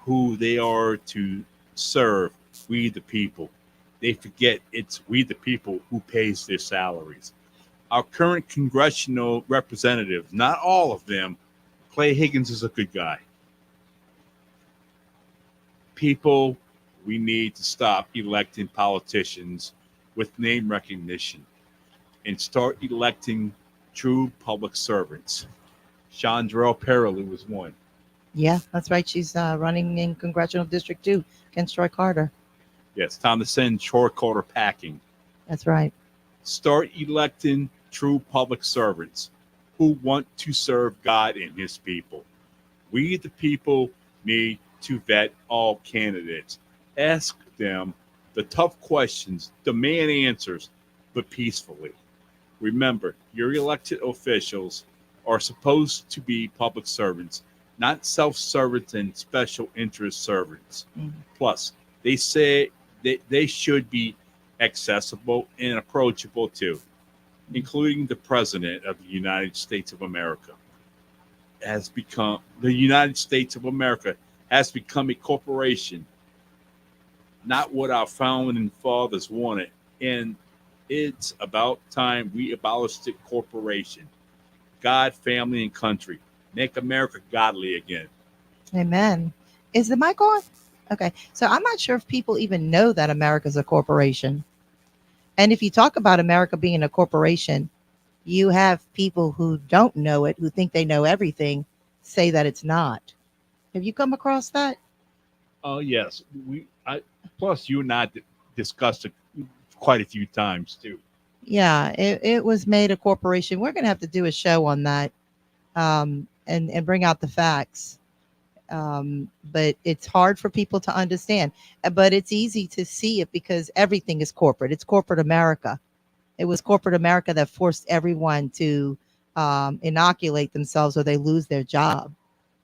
who they are to serve, we the people. They forget it's we the people who pays their salaries. Our current congressional representatives, not all of them, Clay Higgins is a good guy. People, we need to stop electing politicians with name recognition and start electing true public servants. Chandrell Perilou was one. Yeah, that's right. She's running in congressional district 2 against Troy Carter. Yes, time to send Troy Carter packing. That's right. Start electing true public servants who want to serve God and his people. We, the people, need to vet all candidates. Ask them the tough questions, demand answers, but peacefully. Remember, your elected officials are supposed to be public servants, not self-servants and special interest servants. Mhm. Plus, they say they should be accessible and approachable too, including the President of the United States of America. The United States of America has become a corporation, not what our founding fathers wanted. And it's about time we abolished the corporation. God, family, and country. Make America godly again. Amen. Is the mic on? Okay. So I'm not sure if people even know that America's a corporation. And if you talk about America being a corporation, you have people who don't know it, who think they know everything, say that it's not. Have you come across that? Oh yes, plus you and I discussed it quite a few times too. Yeah, it was made a corporation. We're going to have to do a show on that and bring out the facts. But it's hard for people to understand. But it's easy to see it because everything is corporate. It's corporate America. It was corporate America that forced everyone to inoculate themselves or they lose their job.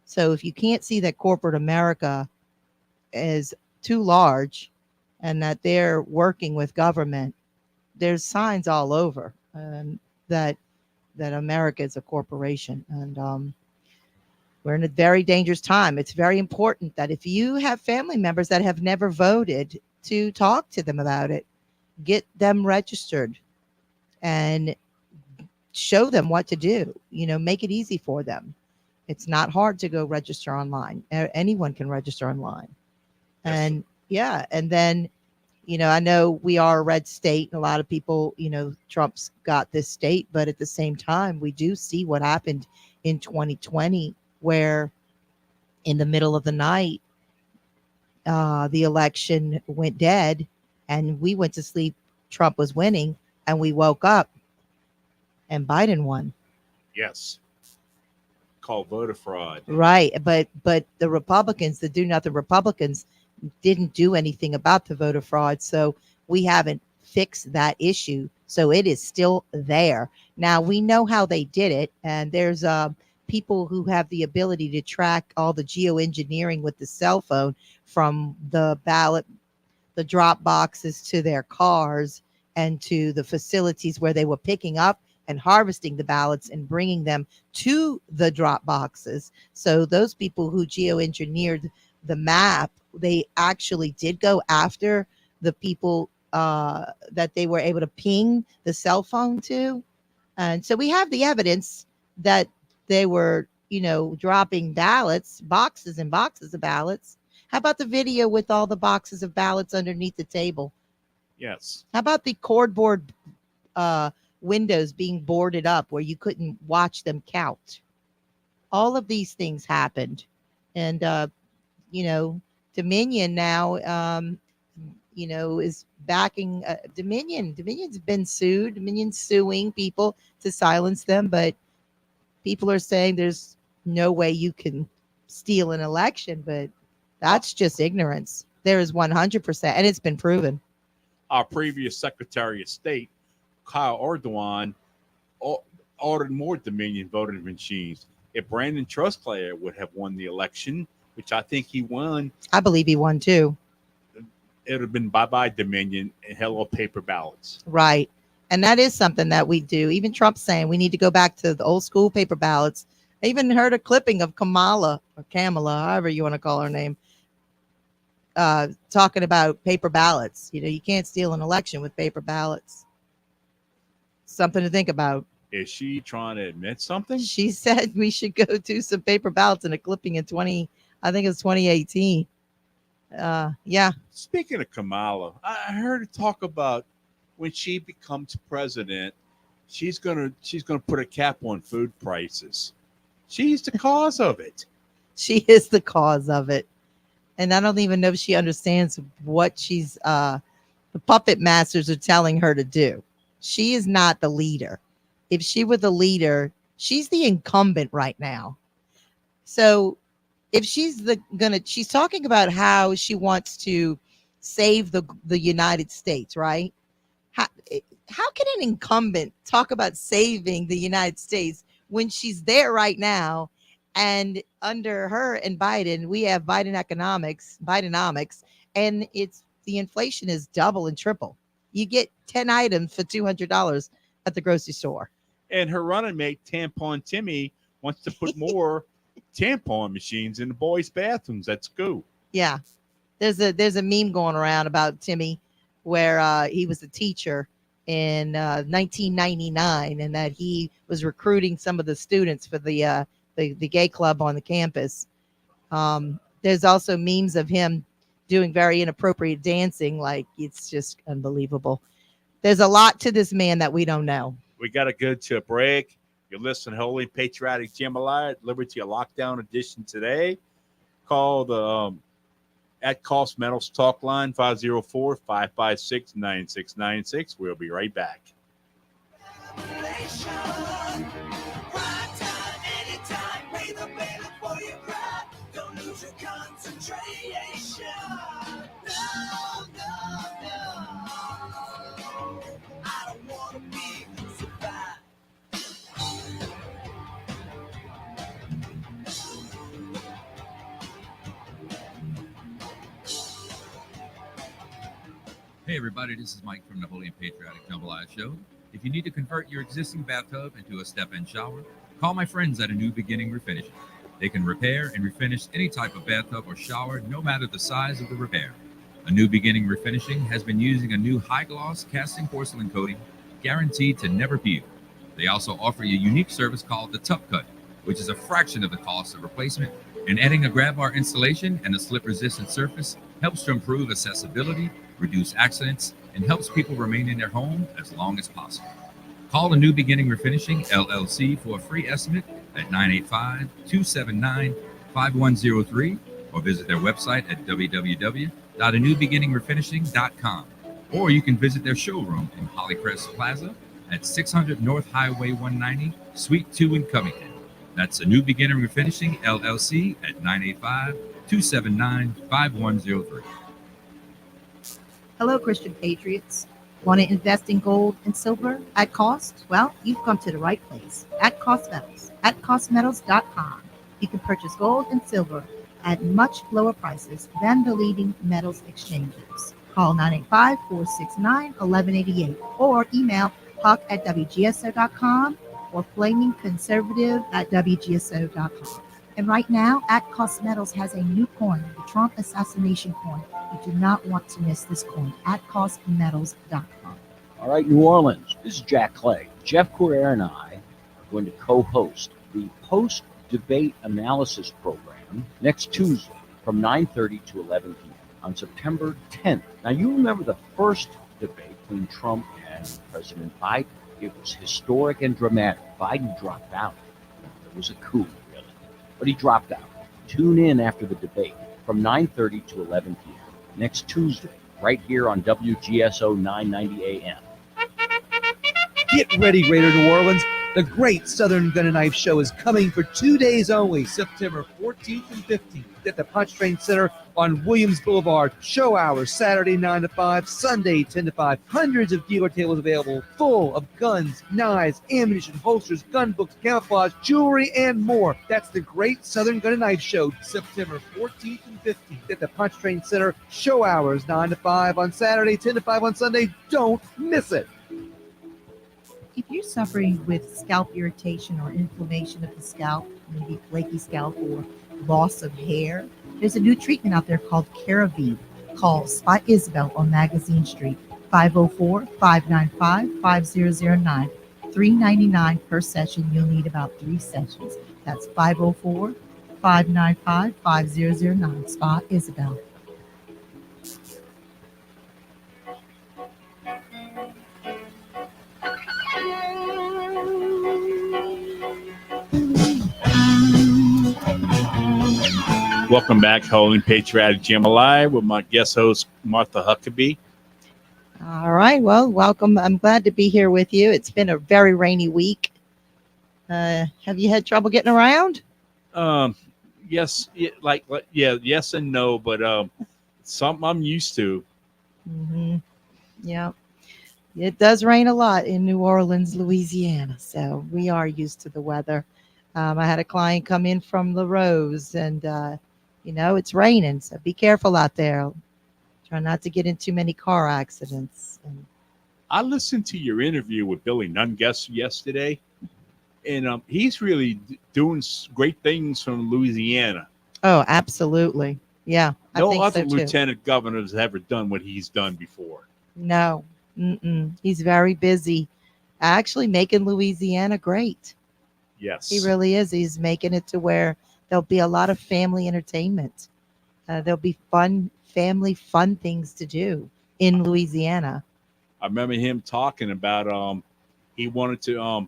So if you can't see that corporate America is too large and that they're working with government, there's signs all over that America is a corporation. And we're in a very dangerous time. It's very important that if you have family members that have never voted, to talk to them about it, get them registered and show them what to do, make it easy for them. It's not hard to go register online. Anyone can register online. Yes. And yeah. And then, I know we are a red state and a lot of people, Trump's got this state, but at the same time, we do see what happened in 2020, where in the middle of the night, the election went dead and we went to sleep. Trump was winning and we woke up and Biden won. Yes. Called voter fraud. Right. But the Republicans, the do nothing Republicans, didn't do anything about the voter fraud. So we haven't fixed that issue. So it is still there. Now we know how they did it. And there's people who have the ability to track all the geoengineering with the cell phone from the ballot, the drop boxes to their cars and to the facilities where they were picking up and harvesting the ballots and bringing them to the drop boxes. So those people who geoengineered the map, they actually did go after the people that they were able to ping the cell phone to. And so we have the evidence that they were, dropping ballots, boxes and boxes of ballots. How about the video with all the boxes of ballots underneath the table? Yes. How about the cardboard windows being boarded up where you couldn't watch them count? All of these things happened. And, Dominion now, is backing Dominion. Dominion's been sued. Dominion's suing people to silence them. But people are saying there's no way you can steal an election. But that's just ignorance. There is 100%. And it's been proven. Our previous Secretary of State, Kyle Erdogan, ordered more Dominion voting machines. If Brandon Trustclair would have won the election, which I think he won. I believe he won too. It would have been bye-bye Dominion and hello paper ballots. Right. And that is something that we do. Even Trump's saying we need to go back to the old school paper ballots. I even heard a clipping of Kamala, however you want to call her name, talking about paper ballots. You can't steal an election with paper ballots. Something to think about. Is she trying to admit something? She said we should go do some paper ballots in a clipping in 2018. Yeah. Speaking of Kamala, I heard her talk about when she becomes president, she's gonna put a cap on food prices. She's the cause of it. She is the cause of it. And I don't even know if she understands what the puppet masters are telling her to do. She is not the leader. If she were the leader, she's the incumbent right now. So if she's she's talking about how she wants to save the United States, right? How can an incumbent talk about saving the United States when she's there right now? And under her and Biden, we have Bidenomics, and the inflation is double and triple. You get 10 items for $200 at the grocery store. And her running mate, Tampon Timmy, wants to put more tampon machines in the boys' bathrooms at school. Yeah. There's a meme going around about Timmy where he was a teacher in 1999 and that he was recruiting some of the students for the gay club on the campus. There's also memes of him doing very inappropriate dancing. Like, it's just unbelievable. There's a lot to this man that we don't know. We got to go to a break. You're listening to Holy Patriotic Jambalay at Liberty Lockdown edition today. Call the at Cost Metals talk line 504-556-9696. We'll be right back. Don't lose your concentration. No. I don't want to be survived. Hey everybody, this is Mike from the Holy and Patriotic Jambalay Show. If you need to convert your existing bathtub into a step-in shower, call my friends at A New Beginning Refinishing. They can repair and refinish any type of bathtub or shower, no matter the size of the repair. A New Beginning Refinishing has been using a new high-gloss casting porcelain coating guaranteed to never peel. They also offer a unique service called the Tub Cut, which is a fraction of the cost of replacement, and adding a grab bar installation and a slip-resistant surface helps to improve accessibility, reduce accidents, and helps people remain in their home as long as possible. Call A New Beginning Refinishing, LLC for a free estimate at 985-279-5103 or visit their website at www.anewbeginningrefinishing.com. Or you can visit their showroom in Hollycrest Plaza at 600 North Highway 190, Suite 2 in Covington. That's A New Beginning Refinishing, LLC at 985-279-5103. Hello, Christian Patriots. Want to invest in gold and silver at cost? Well, you've come to the right place. At Cost Metals. At costmetals.com. You can purchase gold and silver at much lower prices than the leading metals exchanges. Call 985-469-1188 or email huck@wgso.com or flamingconservative@wgso.com. And right now, At Cost Metals has a new coin, the Trump assassination coin. You do not want to miss this coin at costmetals.com. All right, New Orleans, this is Jack Clay. Jeff Courier and I are going to co-host the post-debate analysis program next Tuesday from 9:30 to 11 p.m. on September 10th. Now, you remember the first debate between Trump and President Biden. It was historic and dramatic. Biden dropped out. It was a coup, really. But he dropped out. Tune in after the debate from 9:30 to 11 p.m. next Tuesday, right here on WGSO 990 AM. Get ready, Greater New Orleans. The Great Southern Gun and Knife Show is coming for 2 days only, September 14th and 15th at the Pontchartrain Center on Williams Boulevard. Show hours, Saturday 9 to 5, Sunday 10 to 5. Hundreds of dealer tables available, full of guns, knives, ammunition, holsters, gun books, camouflage, jewelry, and more. That's the Great Southern Gun and Knife Show, September 14th and 15th at the Pontchartrain Center. Show hours, 9 to 5 on Saturday, 10 to 5 on Sunday. Don't miss it. If you're suffering with scalp irritation or inflammation of the scalp, maybe flaky scalp or loss of hair, There's a new treatment out there called Caravive. Call Spot Isabel on Magazine Street, 504-595-5009. $3.99 per session. You'll need about 3 sessions. That's 504-595-5009. Spot Isabel. Welcome back, Holy Patriotic Jambalay with my guest host, Martha Huckabee. All right. Well, welcome. I'm glad to be here with you. It's been a very rainy week. Have you had trouble getting around? Yes, yes and no, but something I'm used to. Mm-hmm. Yeah. It does rain a lot in New Orleans, Louisiana. So we are used to the weather. I had a client come in from La Rose, and it's raining, so be careful out there. Try not to get in too many car accidents. And I listened to your interview with Billy Nungus yesterday, and he's really doing great things from Louisiana. oh, absolutely. Yeah, I No think other so too. lieutenant governor has ever done what he's done before. No, he's very busy, actually making Louisiana great. Yes, He really is. He's making it to where there'll be a lot of family entertainment. There'll be family fun things to do in Louisiana. I remember him talking about he wanted to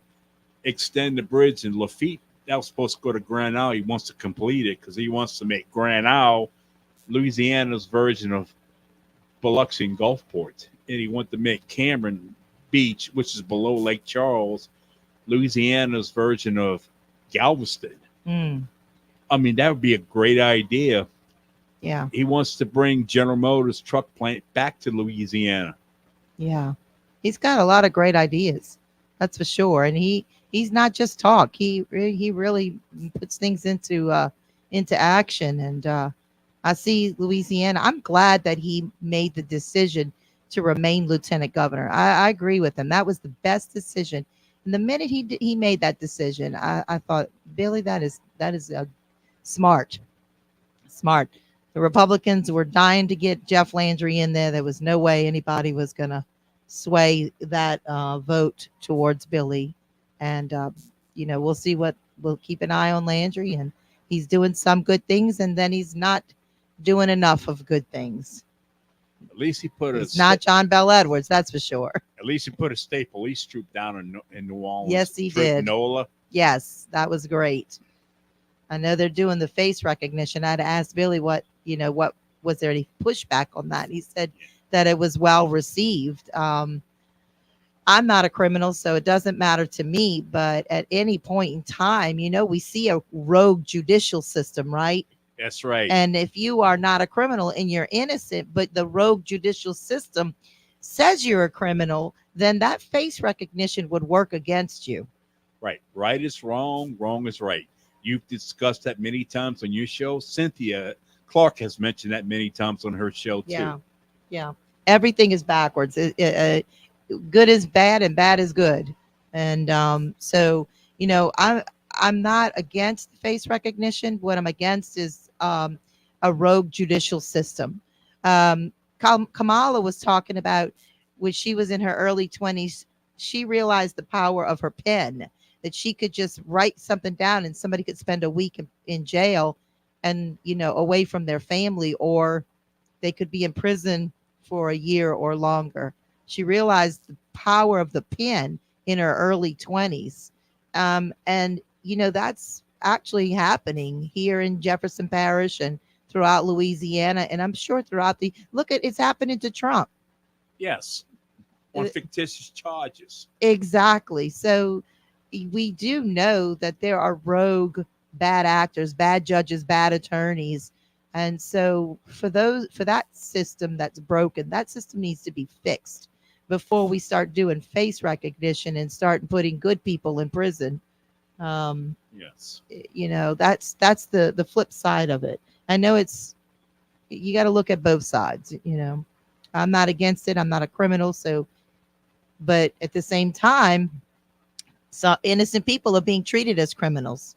extend the bridge in Lafitte. That was supposed to go to Grand Isle. He wants to complete it because he wants to make Grand Isle Louisiana's version of Biloxi and Gulfport, and he wanted to make Cameron Beach, which is below Lake Charles, Louisiana's version of Galveston. Mm, I mean, that would be a great idea. yeah, He wants to bring General Motors truck plant back to Louisiana. yeah. He's got a lot of great ideas. That's for sure. And he's not just talk. He really puts things into action. And I see Louisiana. I'm glad that he made the decision to remain lieutenant governor. I agree with him. That was the best decision. And the minute he made that decision, I thought, Billy, that is smart. The Republicans were dying to get Jeff Landry in there. There was no way anybody was going to sway that vote towards Billy. And, we'll see we'll keep an eye on Landry. And he's doing some good things, and then he's not doing enough of good things. At least he put It's not John Bell Edwards, that's for sure. At least he put a state police troop down in New Orleans. Yes, he did. NOLA. Yes, that was great. I know they're doing the face recognition. I'd asked Billy what was there any pushback on that. He said that it was well received. I'm not a criminal, so it doesn't matter to me. But at any point in time, we see a rogue judicial system, right? That's right. And if you are not a criminal and you're innocent, but the rogue judicial system says you're a criminal, then that face recognition would work against you. Right. Right is wrong. Wrong is right. You've discussed that many times on your show. Cynthia Clark has mentioned that many times on her show too. Yeah. Everything is backwards. Good is bad and bad is good. And so, I'm not against face recognition. What I'm against is a rogue judicial system. Kamala was talking about when she was in her early 20s, she realized the power of her pen, that she could just write something down and somebody could spend a week in jail and, away from their family, or they could be in prison for a year or longer. She realized the power of the pen in her early 20s. And that's actually happening here in Jefferson Parish and throughout Louisiana. And I'm sure throughout it's happening to Trump. Yes. On fictitious charges. Exactly. So we do know that there are rogue bad actors, bad judges, bad attorneys. And so for that system that's broken, that system needs to be fixed before we start doing face recognition and start putting good people in prison. Yes. That's the flip side of it. I know you got to look at both sides. I'm not against it. I'm not a criminal. But at the same time, so innocent people are being treated as criminals.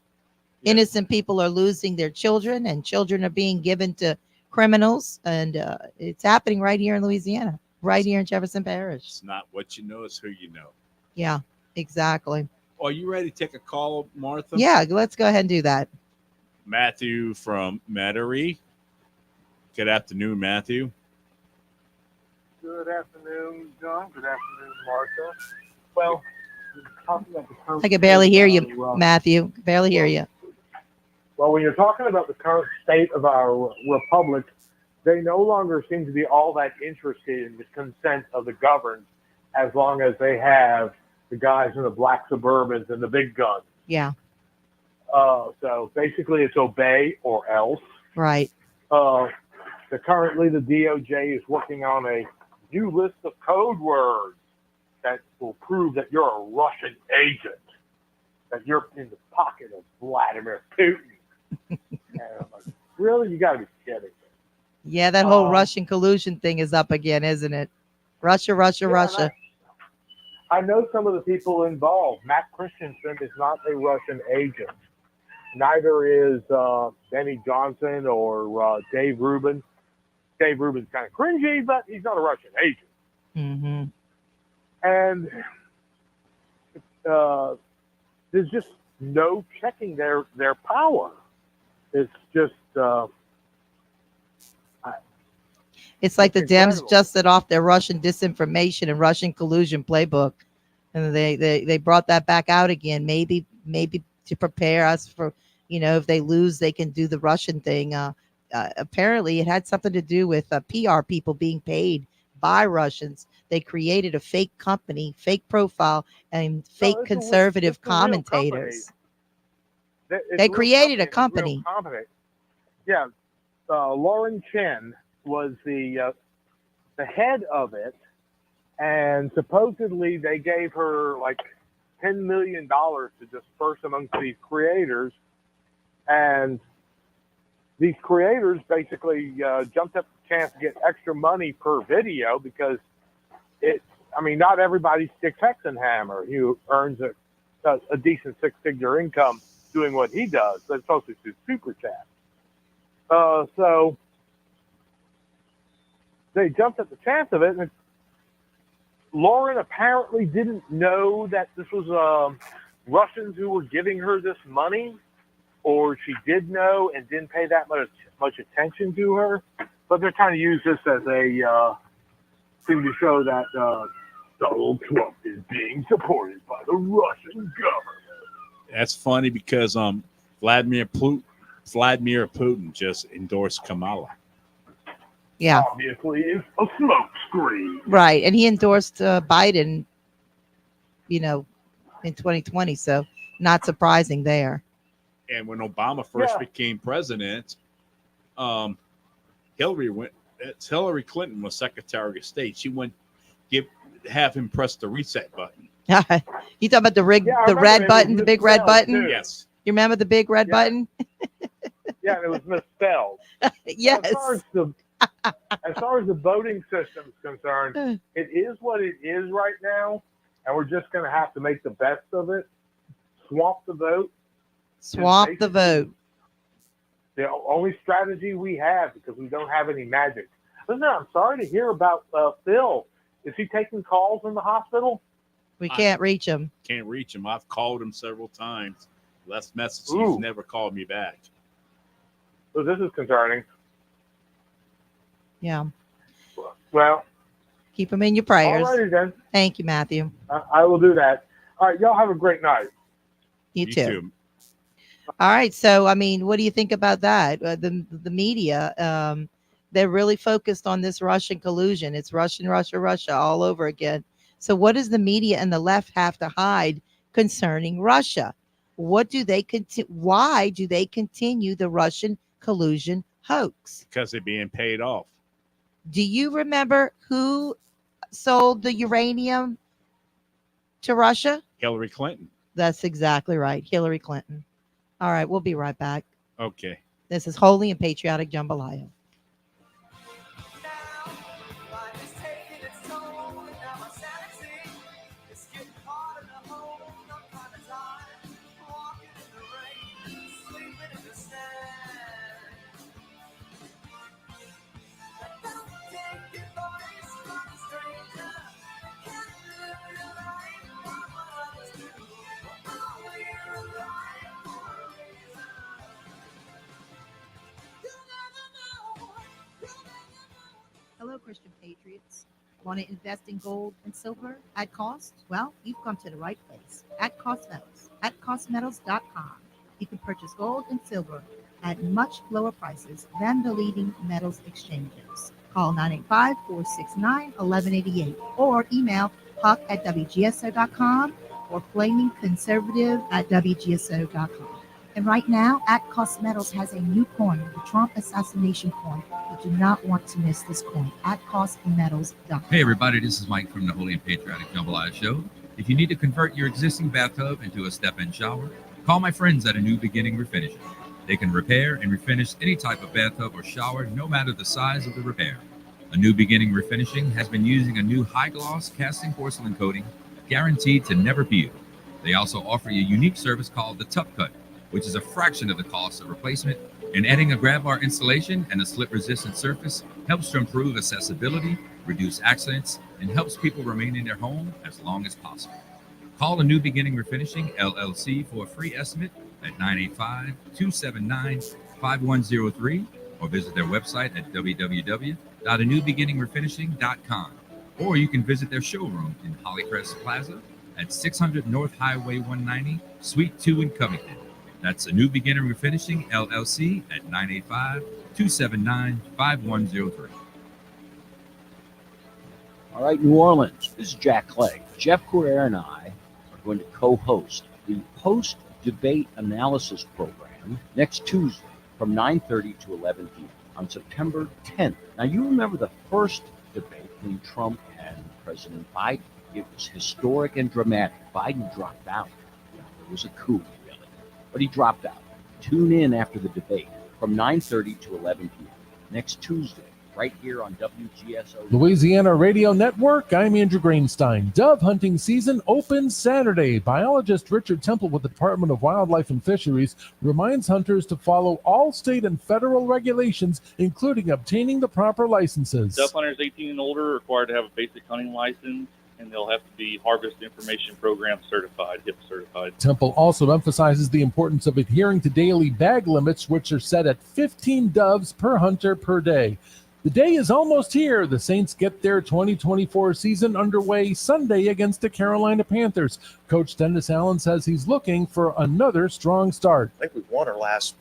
Innocent people are losing their children, and children are being given to criminals, and it's happening right here in Louisiana, right here in Jefferson Parish. It's not what you know, it's who you know. Yeah, exactly. Are you ready to take a call, Martha? Yeah, let's go ahead and do that. Matthew from Metairie. Good afternoon, Matthew. Good afternoon, John. Good afternoon, Martha. Well, talking about the current I can barely hear state of you, our, Matthew. Barely hear you. Well, when you're talking about the current state of our republic, they no longer seem to be all that interested in the consent of the governed, as long as they have the guys in the black Suburbans and the big guns. Yeah, So basically, it's obey or else. right. Currently, the DOJ is working on a new list of code words that will prove that you're a Russian agent, that you're in the pocket of Vladimir Putin. And I'm like, really? You got to be kidding me. Yeah, that whole Russian collusion thing is up again, isn't it? Russia, Yeah, Russia. I know some of the people involved. Matt Christensen is not a Russian agent. Neither is Benny Johnson or Dave Rubin. Dave Rubin's kind of cringy, but he's not a Russian agent. Mm-hmm. And there's just no checking their power. It's just It's like the it's Dems incredible. just set off their Russian disinformation and Russian collusion playbook, and they brought that back out again. Maybe to prepare us for, if they lose, they can do the Russian thing. Apparently, it had something to do with PR people being paid by Russians. They created a fake company, fake profile, and fake it's conservative it's a real commentators. It's They a real created a It's a real company. Yeah, Lauren Chen was the head of it, and supposedly they gave her like $10 million to disperse amongst these creators, and these creators basically jumped up the chance to get extra money per video because not everybody sticks Hexenhammer who earns a decent six-figure income doing what he does. That's supposed to do super chat. So they jumped at the chance of it, and Lauren apparently didn't know that this was Russians who were giving her this money, or she did know and didn't pay that much attention to her. But they're trying to use this as a thing to show that Donald Trump is being supported by the Russian government. That's funny because Vladimir Putin just endorsed Kamala. Yeah, Obviously, it's a smokescreen. right. And he endorsed Biden, in 2020. So not surprising there. And when Obama first became president, Hillary Clinton was Secretary of State. She went have him press the reset button. You talking about the I remember red it button, was the big red misspelled, button? too. Yes. You remember the big red button? Yeah, and it was misspelled. Yes. As far as the voting system is concerned, it is what it is right now, and we're just going to have to make the best of it. Swamp the vote. Swamp the vote. The only strategy we have, because we don't have any magic. Listen, I'm sorry to hear about Phil. Is he taking calls in the hospital? We can't reach him. Can't reach him. I've called him several times. Left message. Ooh. He's never called me back. So this is concerning. Yeah. Well, Keep him in your prayers. all righty then. Thank you, Matthew. I will do that. All right, y'all have a great night. You too. All right. So, what do you think about that? The media, they're really focused on this Russian collusion. It's Russia all over again. So what does the media and the left have to hide concerning Russia? What do they why do they continue the Russian collusion hoax? Because they're being paid off. Do you remember who sold the uranium to Russia? Hillary Clinton. That's exactly right. Hillary Clinton. All right. We'll be right back. Okay. This is Holy and Patriotic Jambalay. Christian patriots. Want to invest in gold and silver at cost? Well, you've come to the right place. At Cost Metals. At costmetals.com. You can purchase gold and silver at much lower prices than the leading metals exchanges. Call 985-469-1188 or email Huck at WGSO.com or flamingconservative at WGSO.com. And right now, at Cost Metals has a new coin, the Trump assassination coin. You do not want to miss this coin at costmetals.com. Hey everybody, this is Mike from the Holy and Patriotic Jambalay Show. If you need to convert your existing bathtub into a step-in shower, call my friends at A New Beginning Refinishing. They can repair and refinish any type of bathtub or shower, no matter the size of the repair. A New Beginning Refinishing has been using a new high-gloss casting porcelain coating guaranteed to never peel. They also offer a unique service called the Tough Cut, which is a fraction of the cost of replacement, and adding a grab bar installation and a slip-resistant surface helps to improve accessibility, reduce accidents, and helps people remain in their home as long as possible. Call A New Beginning Refinishing, LLC for a free estimate at 985-279-5103 or visit their website at www.anewbeginningrefinishing.com. Or you can visit their showroom in Hollycrest Plaza at 600 North Highway 190, Suite 2 in Covington. That's A New Beginning Refinishing, LLC at 985-279-5103. All right, New Orleans, this is Jack Clegg. Jeff Correa and I are going to co-host the post-debate analysis program next Tuesday from 9:30 to 11 p.m. on September 10th. Now, you remember the first debate between Trump and President Biden. It was historic and dramatic. Biden dropped out. It was a coup, really. But he dropped out. Tune in after the debate from 9:30 to 11 p.m. next Tuesday, right here on WGSO. Louisiana Radio Network, I'm Andrew Greenstein. Dove hunting season opens Saturday. Biologist Richard Temple with the Department of Wildlife and Fisheries reminds hunters to follow all state and federal regulations, including obtaining the proper licenses. Dove hunters 18 and older are required to have a basic hunting license, and they'll have to be Harvest Information Program certified, HIP certified. Temple also emphasizes the importance of adhering to daily bag limits, which are set at 15 doves per hunter per day. The day is almost here. The Saints get their 2024 season underway Sunday against the Carolina Panthers. Coach Dennis Allen says he's looking for another strong start. I think we've won our last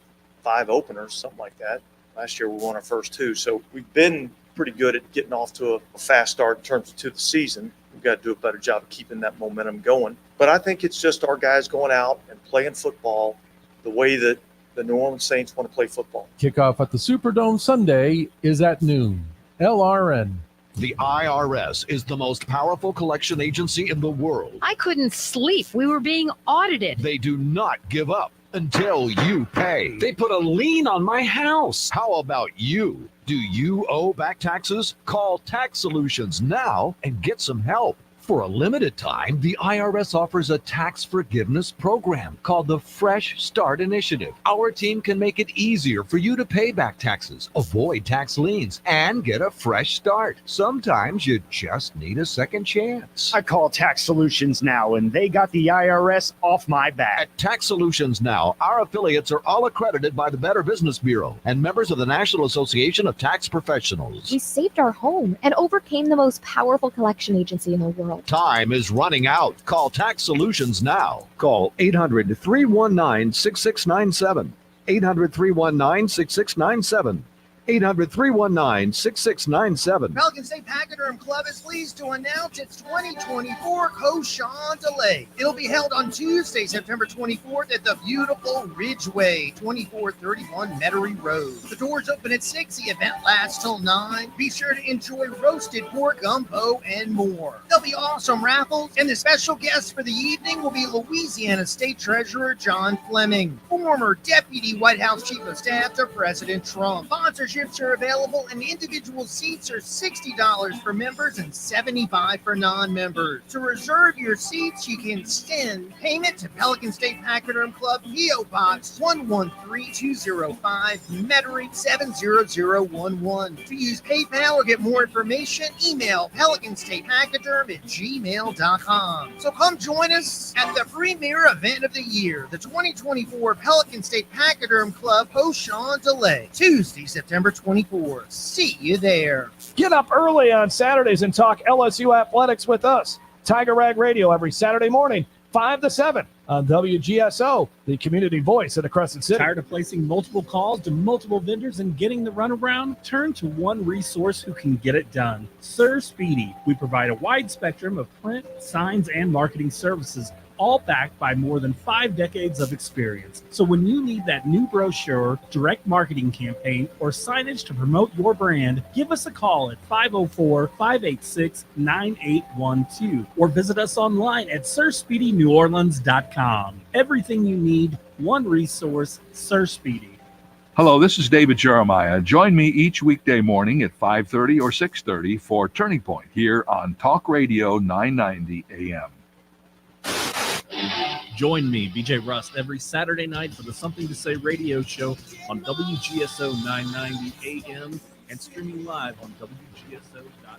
5 openers, something like that. Last year we won our first 2. So we've been pretty good at getting off to a fast start in terms of to the season. We've got to do a better job of keeping that momentum going. But I think it's just our guys going out and playing football the way that the New Orleans Saints want to play football. Kickoff at the Superdome Sunday is at noon. LRN. The IRS is the most powerful collection agency in the world. I couldn't sleep. We were being audited. They do not give up until you pay. They put a lien on my house. How about you? Do you owe back taxes? Call Tax Solutions now and get some help. For a limited time, the IRS offers a tax forgiveness program called the Fresh Start Initiative. Our team can make it easier for you to pay back taxes, avoid tax liens, and get a fresh start. Sometimes you just need a second chance. I call Tax Solutions now, and they got the IRS off my back. At Tax Solutions Now, our affiliates are all accredited by the Better Business Bureau and members of the National Association of Tax Professionals. We saved our home and overcame the most powerful collection agency in the world. Time is running out. Call Tax Solutions now. Call 800-319-6697. 800-319-6697. 800-319-6697. Pelican State Pachyderm Club is pleased to announce its 2024 Cochon-Delay. It'll be held on Tuesday, September 24th at the beautiful Ridgeway, 2431 Metairie Road. The doors open at 6. The event lasts till 9. Be sure to enjoy roasted pork, gumbo, and more. There'll be awesome raffles, and the special guest for the evening will be Louisiana State Treasurer John Fleming, former Deputy White House Chief of Staff to President Trump. Sponsorships are available, and individual seats are $60 for members and $75 for non-members. To reserve your seats, you can send payment to Pelican State Pachyderm Club, P.O. Box 113205, Metairie 70011. To use PayPal or get more information, email pelicanstatepachyderm@gmail.com. So come join us at the premier event of the year, the 2024 Pelican State Pachyderm Club Cochon-Delay, Tuesday, September September 24th. See you there. Get up early on Saturdays and talk LSU athletics with us. Tiger Rag Radio every Saturday morning, 5 to 7 on WGSO, the community voice of the Crescent City. Tired of placing multiple calls to multiple vendors and getting the runaround? Turn to one resource who can get it done. Sir Speedy. We provide a wide spectrum of print, signs, and marketing services, all backed by more than 5 decades of experience. So when you need that new brochure, direct marketing campaign, or signage to promote your brand, give us a call at 504-586-9812 or visit us online at SirSpeedyNewOrleans.com. Everything you need, one resource, Sir Speedy. Hello, this is David Jeremiah. Join me each weekday morning at 5:30 or 6:30 for Turning Point here on Talk Radio 990 AM. Join me, BJ Rust, every Saturday night for the Something to Say radio show on WGSO 990 AM and streaming live on WGSO.com.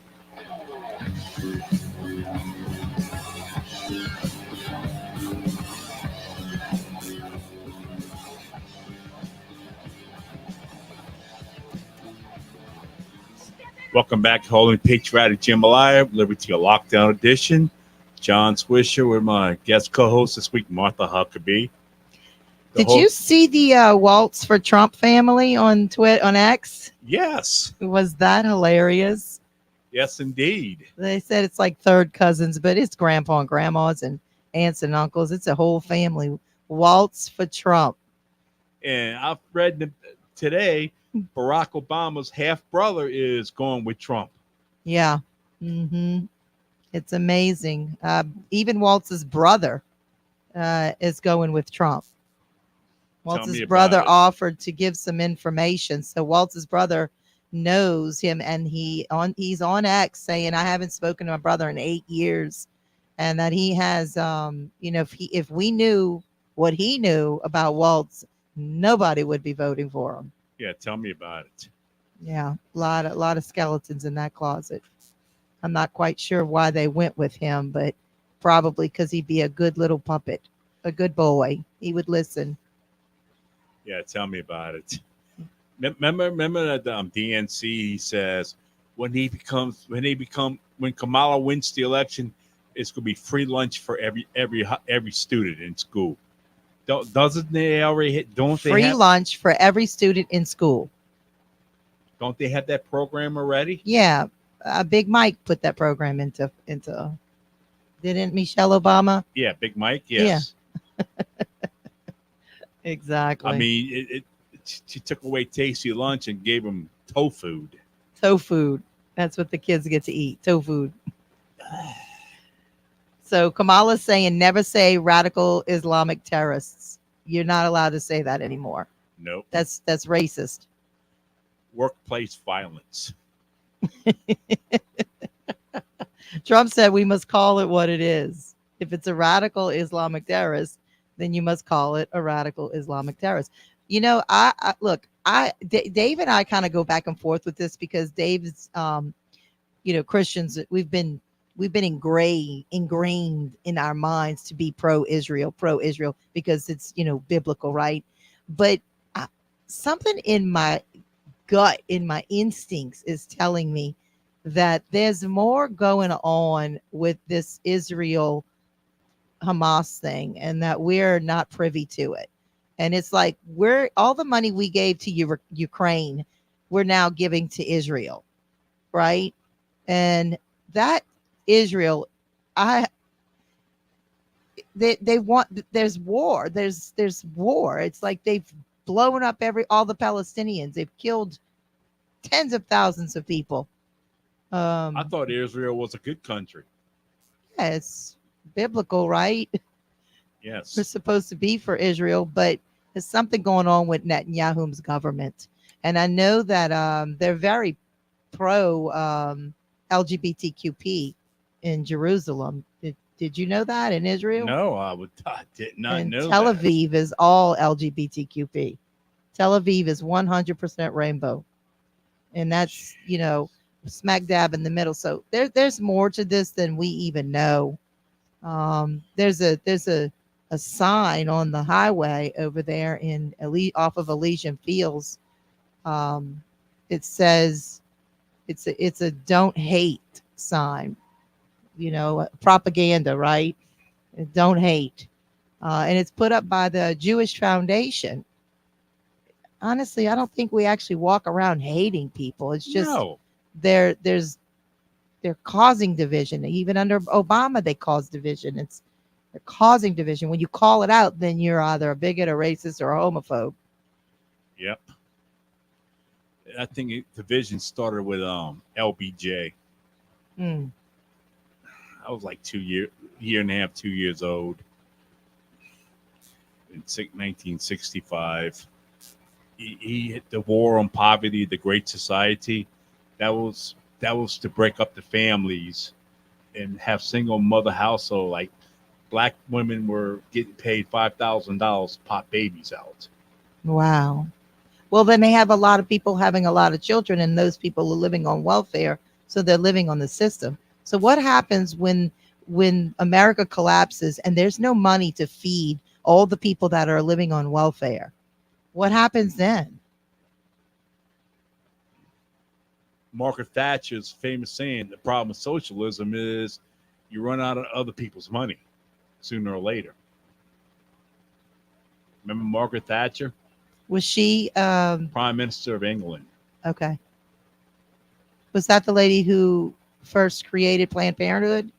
Welcome back to Holding Patriotic Jambalay, Libertyor Lockdown Edition. John Swisher with my guest co-host this week, Martha Huckabee. Did you see the Waltz for Trump family on X? Yes. Was that hilarious? Yes, indeed. They said it's like third cousins, but it's grandpa and grandmas and aunts and uncles. It's a whole family. Waltz for Trump. And I've read today, Barack Obama's half-brother is going with Trump. Yeah. Mm-hmm. It's amazing. Even Waltz's brother is going with Trump. Waltz's brother offered to give some information. So Waltz's brother knows him, and he's on X saying, I haven't spoken to my brother in 8 years. And that he has, if we knew what he knew about Waltz, nobody would be voting for him. Yeah, tell me about it. Yeah, a lot of skeletons in that closet. I'm not quite sure why they went with him, but probably because he'd be a good little puppet, a good boy. He would listen. Yeah, tell me about it. Remember that DNC says when Kamala wins the election, it's going to be free lunch for every student in school. Doesn't they already free lunch for every student in school? Don't they have that program already? Yeah. Big Mike put that program into didn't Michelle Obama? Yeah, Big Mike. Yes. Yeah. Exactly. I mean, she took away tasty lunch and gave them tofu. Tofu. That's what the kids get to eat. Tofu. So Kamala's saying never say radical Islamic terrorists. You're not allowed to say that anymore. Nope. That's racist. Workplace violence. Trump said we must call it what it is. If it's a radical Islamic terrorist, then you must call it a radical Islamic terrorist. You know, Dave and I kind of go back and forth with this because Dave's, Christians, we've been ingrained in our minds to be pro-Israel because it's, biblical, right? But something in my gut, in my instincts is telling me that there's more going on with this Israel Hamas thing and that we're not privy to it. And it's like all the money we gave to Ukraine, we're now giving to Israel, right? And that Israel, they want, there's war. There's war. It's like they've blown up all the Palestinians. They've killed tens of thousands of people. I thought Israel was a good country. Yeah, it's biblical, right? Yes. We're supposed to be for Israel, but there's something going on with Netanyahu's government. And I know that they're very pro LGBTQP in Jerusalem. Did you know that in Israel? No, I did not know Tel that. Aviv is all LGBTQP. Tel Aviv is 100% rainbow. And that's, smack dab in the middle. So there's more to this than we even know. There's a sign on the highway over there off of Elysian Fields it says it's a don't hate sign, propaganda, right? Don't hate. And it's put up by the Jewish Foundation. Honestly, I don't think we actually walk around hating people. It's just No. they're causing division. Even under Obama, they caused division. They're causing division. When you call it out, then you're either a bigot, a racist, or a homophobe. Yep. I think division started with LBJ. Mm. I was like year and a half, 2 years old in 1965. He hit the war on poverty, the Great Society. That was to break up the families and have single mother household. Like black women were getting paid $5,000 to pop babies out. Wow. Well, then they have a lot of people having a lot of children, and those people are living on welfare, so they're living on the system. So what happens when America collapses and there's no money to feed all the people that are living on welfare? What happens then? Margaret Thatcher's famous saying, the problem with socialism is you run out of other people's money sooner or later. Remember Margaret Thatcher? Was she Prime Minister of England? Okay. Was that the lady who first created Planned Parenthood?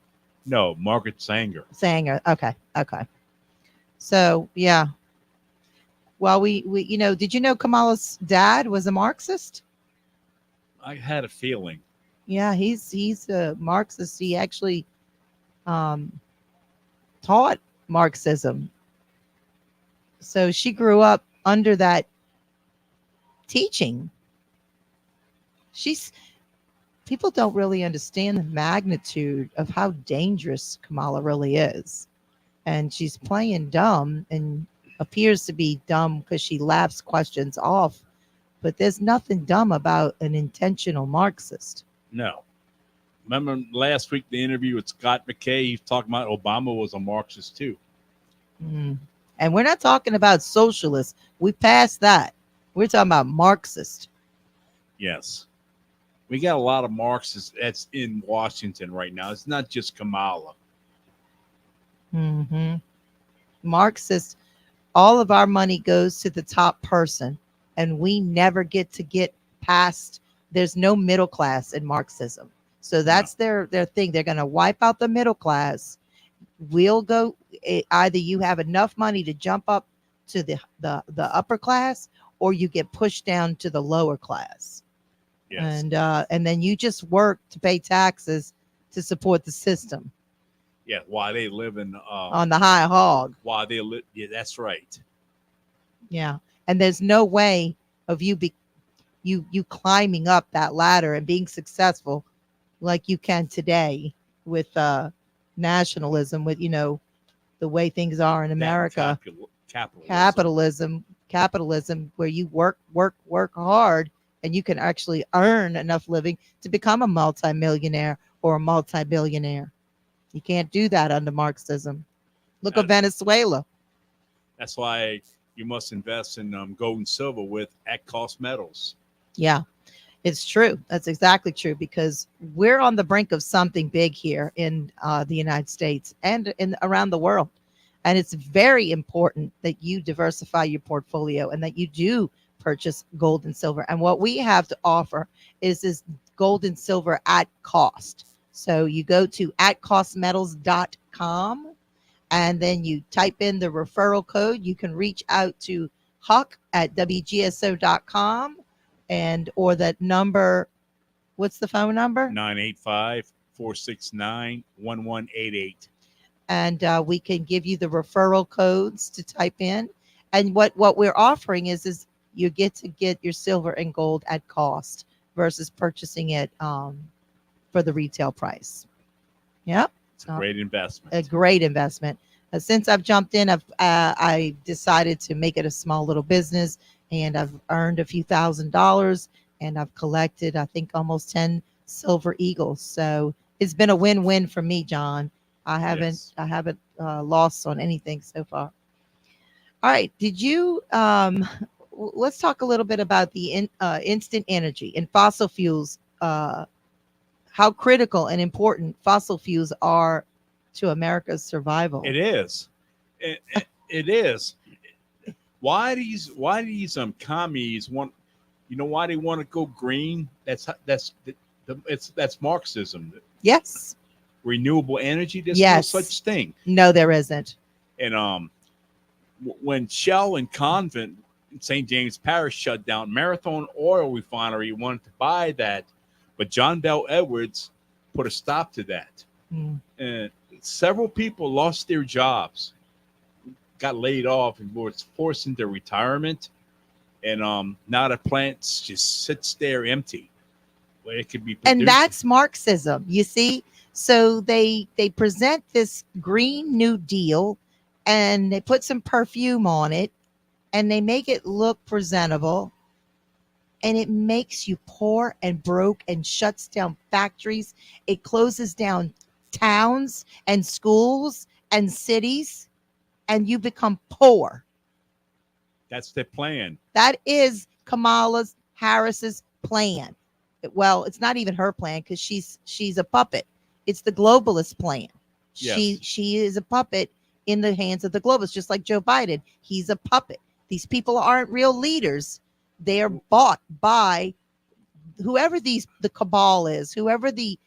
No, Margaret Sanger. Okay. So, yeah. Well, we did you know Kamala's dad was a Marxist? I had a feeling. Yeah, he's a Marxist. He actually taught Marxism. So she grew up under that teaching. People don't really understand the magnitude of how dangerous Kamala really is. And she's playing dumb and appears to be dumb because she laughs questions off. But there's nothing dumb about an intentional Marxist. No. Remember last week the interview with Scott McKay? He was talking about Obama was a Marxist too. Mm. And we're not talking about socialists. We passed that. We're talking about Marxist. Yes. We got a lot of Marxists that's in Washington right now. It's not just Kamala. Mm-hmm. Marxist, all of our money goes to the top person, and we never get past. There's no middle class in Marxism. So that's their thing. They're going to wipe out the middle class. We'll go, either you have enough money to jump up to the upper class, or you get pushed down to the lower class. Yes. And then you just work to pay taxes to support the system. Yeah, while they live in on the high hog. While they live, yeah, that's right. Yeah, and there's no way of you climbing up that ladder and being successful like you can today with nationalism, with the way things are in America. Capitalism, where you work hard, and you can actually earn enough living to become a multimillionaire or a multi-billionaire. You can't do that under Marxism. Look at Venezuela. That's why you must invest in gold and silver with at-cost metals. Yeah, it's true. That's exactly true, because we're on the brink of something big here in the United States and around the world. And it's very important that you diversify your portfolio and that you do purchase gold and silver. And what we have to offer is gold and silver at cost. So you go to atcostmetals.com, and then you type in the referral code. You can reach out to Huck at WGSO.com, or that number. What's the phone number? 985-469-1188. And we can give you the referral codes to type in. And what we're offering is you get your silver and gold at cost versus purchasing it for the retail price. Yep. It's a great investment. A great investment. Since I've jumped in, I decided to make it a small little business, and I've earned a few $1,000s, and I've collected, I think, almost 10 silver eagles. So it's been a win-win for me, John. I haven't lost on anything so far. All right. Did you let's talk a little bit about the instant energy and fossil fuels. How critical and important fossil fuels are to America's survival. It is. It is. Why these commies want? You know why they want to go green? That's Marxism. Yes. Renewable energy. There's Yes. no such thing. No, there isn't. And when Shell and Convent in St. James Parish shut down, Marathon Oil Refinery wanted to buy that, but John Bell Edwards put a stop to that. And several people lost their jobs, got laid off, and were forced into retirement. And now the plant just sits there empty, where it could be produced. And that's Marxism, you see. So they present this Green New Deal, and they put some perfume on it, and they make it look presentable, and it makes you poor and broke and shuts down factories. It closes down towns and schools and cities, and you become poor. That's their plan. That is Kamala Harris's plan. Well, it's not even her plan because she's a puppet. It's the globalist plan. Yes. She is a puppet in the hands of the globalists, just like Joe Biden. He's a puppet. These people aren't real leaders. They are bought by whoever the cabal is, whoever the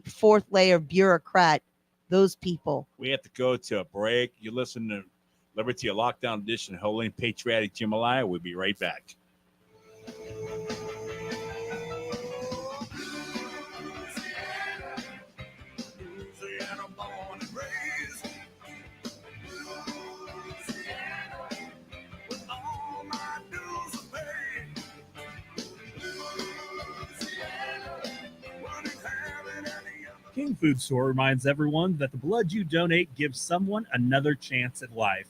fourth layer bureaucrat, those people. We have to go to a break. You listen to Liberty or Lockdown Edition, Holy and Patriotic Jambalay. We'll be right back. King Food Store reminds everyone that the blood you donate gives someone another chance at life.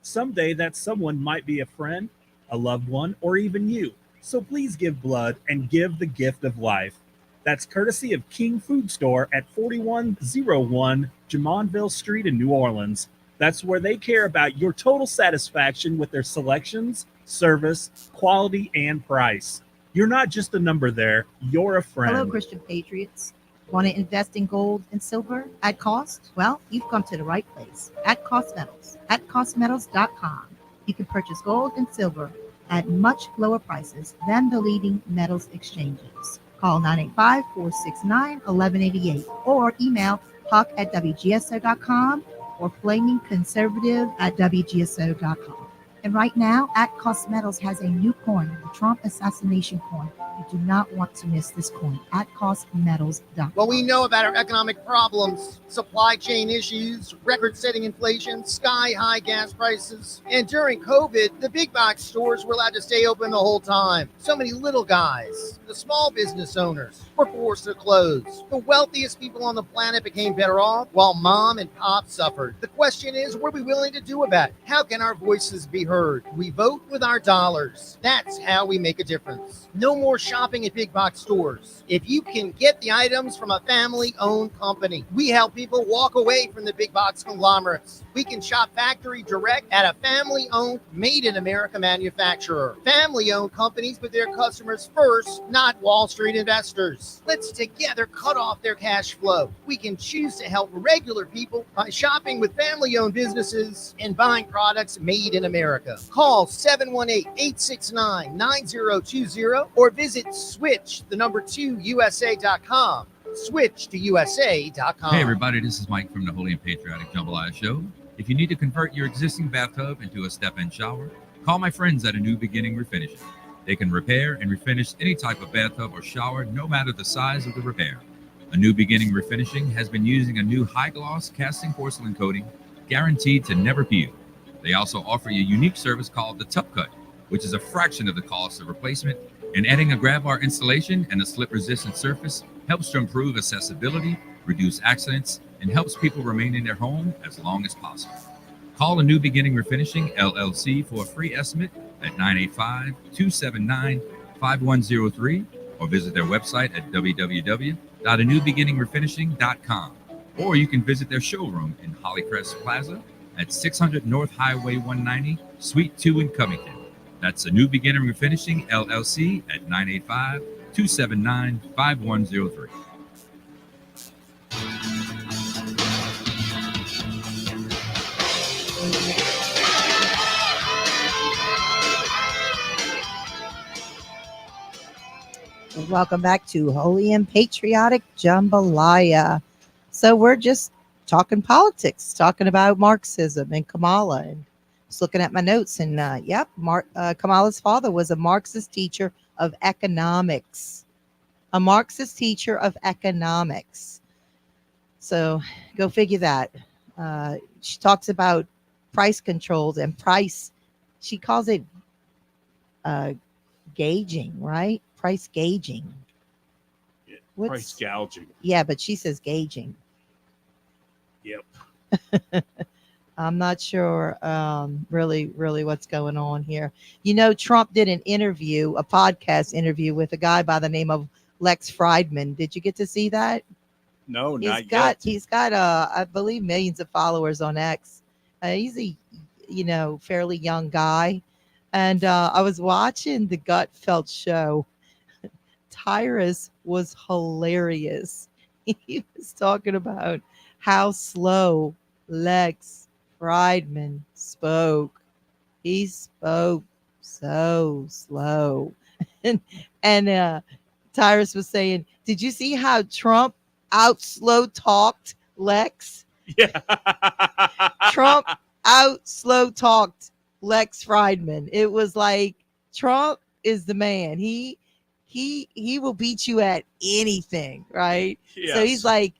Someday that someone might be a friend, a loved one, or even you. So please give blood and give the gift of life. That's courtesy of King Food Store at 4101 Jamonville Street in New Orleans. That's where they care about your total satisfaction with their selections, service, quality, and price. You're not just a number there, you're a friend. Hello, Christian Patriots. Want to invest in gold and silver at cost? Well, you've come to the right place. At Cost Metals. At costmetals.com. You can purchase gold and silver at much lower prices than the leading metals exchanges. Call 985-469-1188 or email huck@wgso.com or flamingconservative@wgso.com. And right now, At Cost Metals has a new coin, the Trump assassination coin. You do not want to miss this coin. At costmetals.com. Well, we know about our economic problems, supply chain issues, record-setting inflation, sky-high gas prices. And during COVID, the big box stores were allowed to stay open the whole time. So many little guys, the small business owners, were forced to close. The wealthiest people on the planet became better off, while mom and pop suffered. The question is, what are we willing to do about it? How can our voices be heard? We vote with our dollars. That's how we make a difference. No more shopping at big box stores. If you can get the items from a family-owned company, we help people walk away from the big box conglomerates. We can shop factory direct at a family-owned, made-in-America manufacturer. Family-owned companies put their customers first, not Wall Street investors. Let's together cut off their cash flow. We can choose to help regular people by shopping with family-owned businesses and buying products made in America. Call 718-869-9020 or visit switch2USA.com. Switch to USA.com. Hey everybody, this is Mike from the Holy and Patriotic Jambalay Show. If you need to convert your existing bathtub into a step-in shower, call my friends at A New Beginning Refinishing. They can repair and refinish any type of bathtub or shower, no matter the size of the repair. A New Beginning Refinishing has been using a new high-gloss casting porcelain coating, guaranteed to never peel. They also offer a unique service called the Tub Cut, which is a fraction of the cost of replacement, and adding a grab bar installation and a slip-resistant surface helps to improve accessibility, reduce accidents, and helps people remain in their home as long as possible. Call A New Beginning Refinishing, LLC for a free estimate at 985-279-5103 or visit their website at www.anewbeginningrefinishing.com. Or you can visit their showroom in Hollycrest Plaza at 600 North Highway 190, Suite 2 in Covington. That's A New Beginning Refinishing, LLC, at 985-279-5103. Welcome back to Holy and Patriotic Jambalaya. So we're just talking politics, talking about Marxism and Kamala, and just looking at my notes. And Kamala's father was a Marxist teacher of economics, a Marxist teacher of economics. So go figure that. She talks about price controls and price. She calls it gauging, right? Price gauging. Price gouging. Yeah, but she says gauging. Yep. I'm not sure really what's going on here. You know, Trump did an interview, a podcast interview with a guy by the name of Lex Friedman. Did you get to see that? No, not yet. He's got I believe millions of followers on X. He's a fairly young guy. And I was watching the Gutfeld show. Tyrus was hilarious. He was talking about how slow Lex Friedman spoke. He spoke so slow. And Tyrus was saying, did you see how Trump slow talked Lex? Yeah. Trump slow talked Lex Friedman. It was like, Trump is the man. He will beat you at anything, right? Yes. So he's like,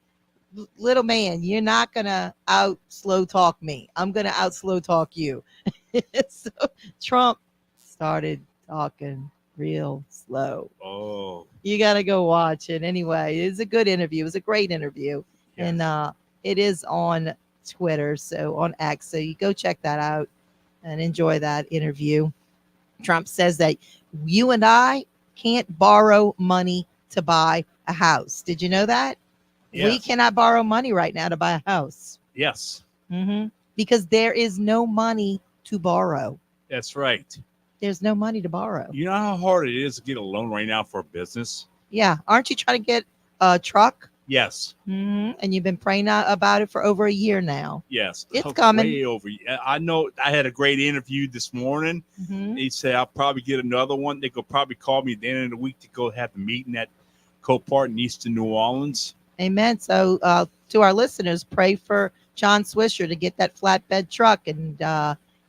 little man, you're not gonna slow talk me. I'm gonna slow talk you. So Trump started talking real slow. Oh, you gotta go watch it. Anyway, it's a good interview. It was a great interview. Yes. And it is on Twitter, so on X. So you go check that out and enjoy that interview. Trump says that you and I can't borrow money to buy a house. Did you know that? Yes. We cannot borrow money right now to buy a house. Yes. Because there is no money to borrow. That's right. There's no money to borrow. You know how hard it is to get a loan right now for a business? Yeah. Aren't you trying to get a truck? Yes. And you've been praying about it for over a year now. Yes. It's coming. Way over. I know I had a great interview this morning. He said I'll probably get another one. They could probably call me at the end of the week to go have the meeting at Copart in Eastern New Orleans. Amen. So to our listeners, pray for John Swisher to get that flatbed truck, and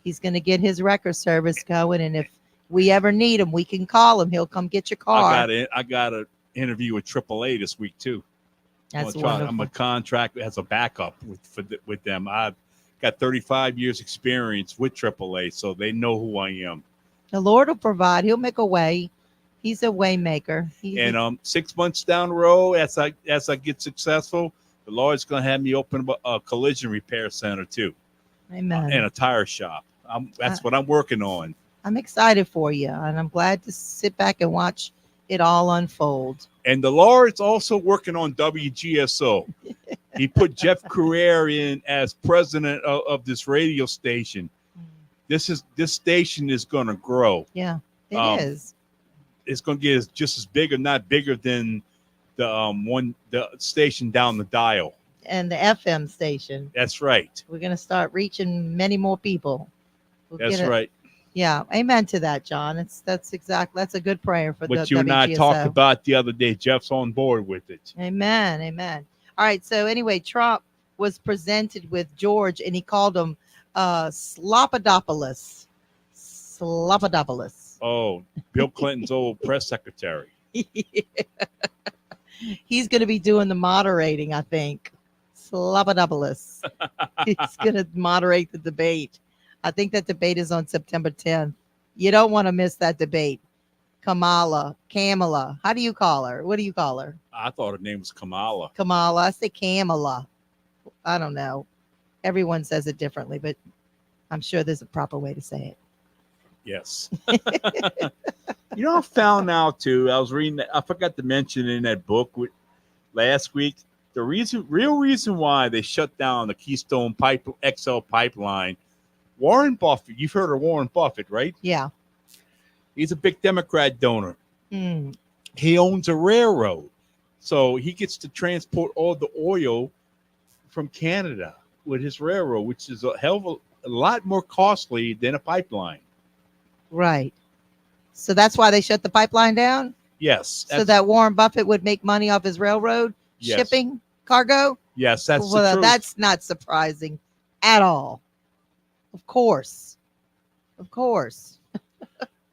he's going to get his record service going. And if we ever need him, we can call him. He'll come get your car. I got an interview with AAA this week too. That's wonderful. I'm a contract as a backup with them. I've got 35 years experience with AAA, so they know who I am. The Lord will provide. He'll make a way. He's a way maker. 6 months down the road, as I get successful, the Lord's going to have me open a collision repair center too. Amen. And a tire shop. That's what I'm working on. I'm excited for you, and I'm glad to sit back and watch it all unfold. And the Lord's also working on WGSO. He put Jeff Carrere in as president of this radio station. This station is going to grow. Yeah, it is. It's going to get just as big or not bigger than the station down the dial. And the FM station. That's right. We're going to start reaching many more people. That's right. Yeah, amen to that, John. That's a good prayer for what you and I talked about the other day. Jeff's on board with it. Amen. All right. So anyway, Trump was presented with George, and he called him Slopadopoulos. Oh, Bill Clinton's old press secretary. He's going to be doing the moderating, I think. Slopadopoulos. He's going to moderate the debate. I think that debate is on September 10th. You don't want to miss that debate. Kamala. How do you call her? What do you call her? I thought her name was Kamala. I say Kamala. I don't know. Everyone says it differently, but I'm sure there's a proper way to say it. Yes. You know, I found out too. I was reading. I forgot to mention in that book last week. The real reason why they shut down the Keystone XL pipeline. Warren Buffett. You've heard of Warren Buffett, right? Yeah. He's a big Democrat donor. Mm. He owns a railroad. So he gets to transport all the oil from Canada with his railroad, which is a hell of a lot more costly than a pipeline. Right. So that's why they shut the pipeline down? Yes. So that Warren Buffett would make money off his railroad Yes. shipping cargo? Yes, that's the Well, truth. that's not surprising at all. Of course. Of course.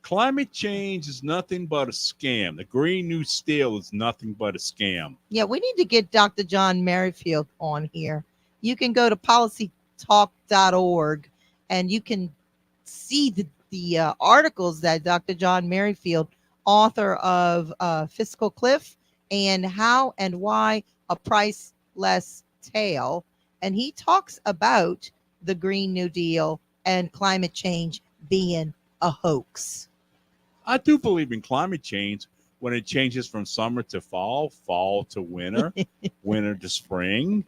Climate change is nothing but a scam. The Green New Steel is nothing but a scam. Yeah, we need to get Dr. John Merrifield on here. You can go to policytalk.org and you can see the articles that Dr. John Merrifield, author of Fiscal Cliff and How and Why a Priceless Tale, and he talks about the Green New Deal and climate change being a hoax. I do believe in climate change when it changes from summer to fall, fall to winter, winter to spring.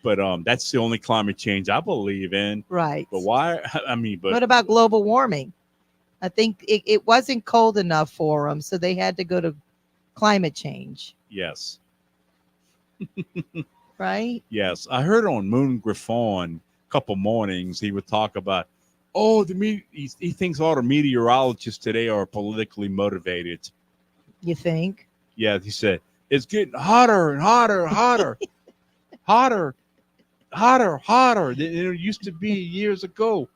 But that's the only climate change I believe in. Right. But why? I mean, but What about global warming? I think it wasn't cold enough for them, so they had to go to climate change. yes. Right? Yes. I heard on Moon Griffon a couple mornings he would talk about, oh, he thinks all the meteorologists today are politically motivated. You think? Yeah, he said, it's getting hotter and hotter and hotter, hotter than it used to be years ago.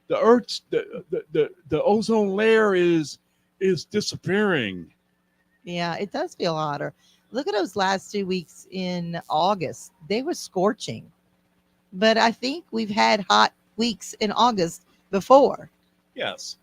The Earth's the ozone layer is disappearing. Yeah, it does feel hotter. Look at those last 2 weeks in August. They were scorching. But I think we've had hot weeks in August before. Yes.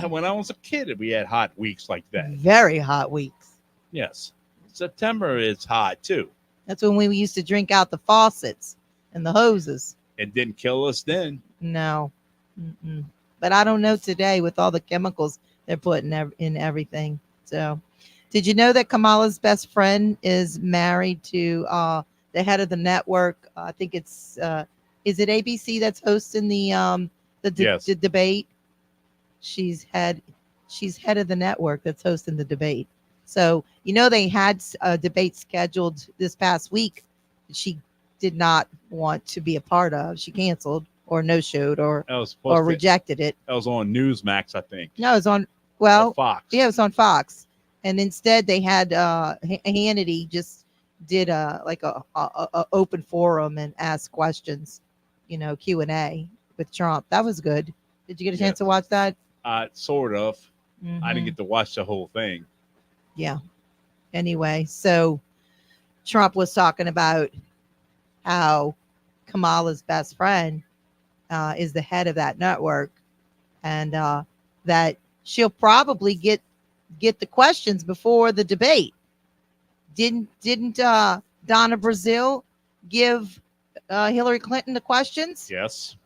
When I was a kid, we had hot weeks like that. Very hot weeks. Yes. September is hot too. That's when we used to drink out the faucets and the hoses. It didn't kill us then. No. Mm-mm. But I don't know today with all the chemicals they're putting in everything. So, did you know that Kamala's best friend is married to the head of the network? I think it's is it ABC that's hosting the debate? She's head of the network that's hosting the debate. So, you know, they had a debate scheduled this past week that she did not want to be a part of. She canceled or no-showed or rejected it. That was on Newsmax, I think. No, it was on, Fox. Yeah, it was on Fox. And instead they had Hannity just did a open forum and asked questions, Q&A with Trump. That was good. Did you get a chance to watch that? Sort of. Mhm. I didn't get to watch the whole thing. Yeah. Anyway, so Trump was talking about how Kamala's best friend is the head of that network, and that she'll probably get the questions before the debate. Didn't Donna Brazile give Hillary Clinton the questions? Yes.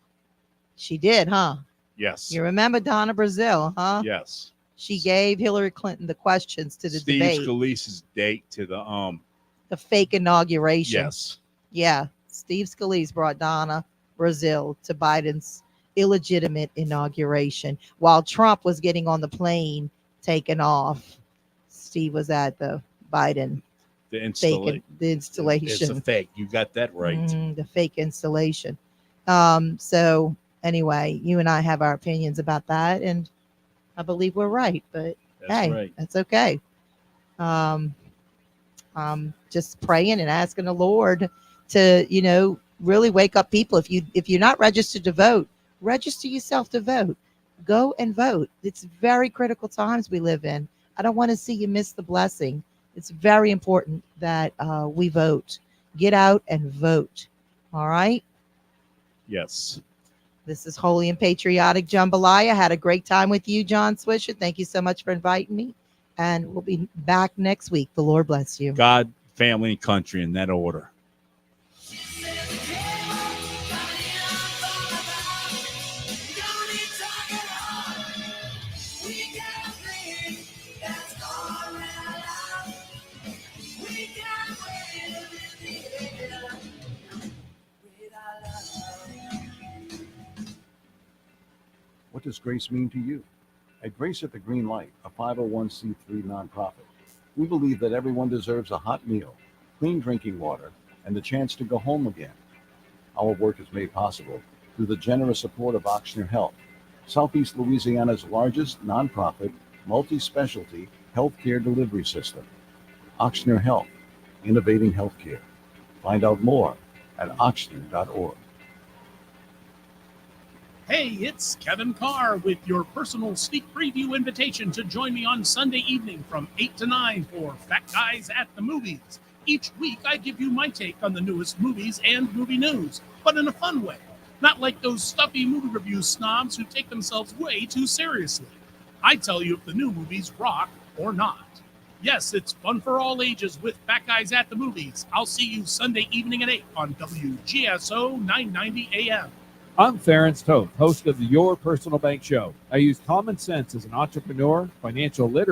She did, huh? Yes. You remember Donna Brazile, huh? Yes. She gave Hillary Clinton the questions to the debate. Steve Scalise's date to the fake inauguration. Yes. Yeah. Steve Scalise brought Donna Brazile to Biden's illegitimate inauguration while Trump was getting on the plane taking off. Steve was at the Biden the installation. It's a fake. You got that right. The fake installation. So anyway, you and I have our opinions about that, and I believe we're right, but That's right. That's okay. Just praying and asking the Lord to, really wake up people. If you're not registered to vote, register yourself to vote. Go and vote. It's very critical times we live in. I don't want to see you miss the blessing. It's very important that we vote. Get out and vote. All right? Yes. This is Holy and Patriotic Jambalay. I had a great time with you, John Swisher. Thank you so much for inviting me. And we'll be back next week. The Lord bless you. God, family, and country in that order. What does grace mean to you? At Grace at the Green Light, a 501c3 nonprofit, we believe that everyone deserves a hot meal, clean drinking water, and the chance to go home again. Our work is made possible through the generous support of Ochsner Health, Southeast Louisiana's largest nonprofit, multi-specialty healthcare delivery system. Ochsner Health, innovating healthcare. Find out more at ochsner.org. Hey, it's Kevin Carr with your personal sneak preview invitation to join me on Sunday evening from 8 to 9 for Fat Guys at the Movies. Each week, I give you my take on the newest movies and movie news, but in a fun way. Not like those stuffy movie review snobs who take themselves way too seriously. I tell you if the new movies rock or not. Yes, it's fun for all ages with Fat Guys at the Movies. I'll see you Sunday evening at 8 on WGSO 990 AM. I'm Ference Toth, host of the Your Personal Bank Show. I use common sense as an entrepreneur, financial literacy,